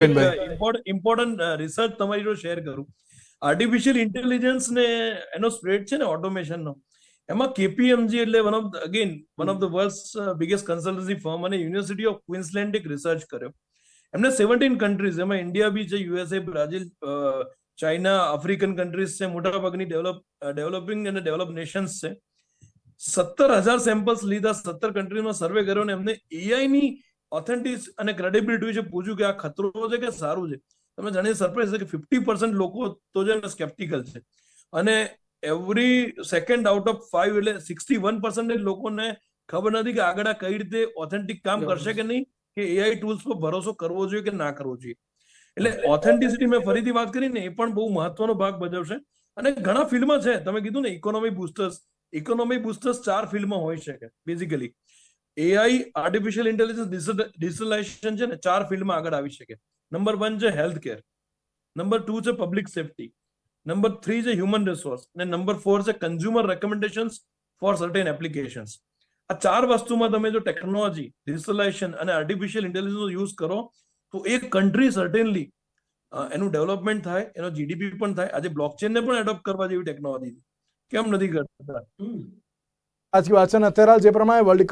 Important research તમારી જોડે share કરું. આર્ટિફિશિયલ ઇન્ટેલિજન્સ ને એનો સ્પ્રેડ છે ને ઓટોમેશનનો, એમાં KPMG એટલે one of the world's biggest consultancy firm અને યુનિવર્સિટી ઓફ ક્વીન્સલેન્ડ એક રિસર્ચ કર્યો. એમને 17 કન્ટ્રીઝ, એમાં ઇન્ડિયા બી છે, USA, Brazil, China, African countries છે, મોટાભાગની ડેવલપિંગ અને ડેવલપ નેશન્સ છે. 17,000 સેમ્પલ્સ લીધા, 17 કન્ટ્રીનો સર્વે કર્યો અને એમને AI ની ઓથેન્ટિક અને ક્રેડિબિલિટી વિશે પૂછ્યું કે આ ખતરો છે કે સારું છે. તમે જાણીને સરપ્રાઈઝ છે કે 50% લોકો તો છે ને સ્કેપ્ટિકલ છે, અને એવરી સેકન્ડ આઉટ ઓફ 5 એટલે 61% લોકોને ખબર નથી કે આગળ આ કઈ રીતે ઓથેન્ટિક કામ કરશે કે નહીં, કે AI ટૂલ્સ પર ભરોસો કરવો જોઈએ કે ના કરવો જોઈએ. એટલે ઓથેન્ટિસિટી મેં ફરીથી વાત કરી ને, એ પણ બહુ મહત્વનો ભાગ ભજવશે. અને ઘણા ફિલ્ડમાં છે, તમે કીધું ને ઇકોનોમી બુસ્ટર્સ 4 ફિલ્ડમાં હોઈ શકે. Basically AI, artificial intelligence, digitalisation છે ને 4 ફિલ્ડમાં આગળ આવી શકે. નંબર 1 છે હેલ્થ કેર, નંબર 2 છે પબ્લિક સેફટી, નંબર 3 છે હ્યુમન રિસોર્સ, અને નંબર 4 છે consumer recommendations for certain applications. આ 4 વસ્તુમાં તમે જો ટેકનોલોજી, ડિજિટલાઇઝેશન અને આર્ટિફિશિયલ ઇન્ટેલિજન્સનો યુઝ કરો તો એક કન્ટ્રી સર્ટેનલી એનું ડેવલપમેન્ટ થાય, એનો GDP પણ થાય. આજે બ્લોકચેનને પણ એડોપ્ટ કરવા જેવી ટેકનોલોજી કેમ નથી કરતા? આજની વાત છે ને અત્યારે જે પ્રમાણે વર્લ્ડ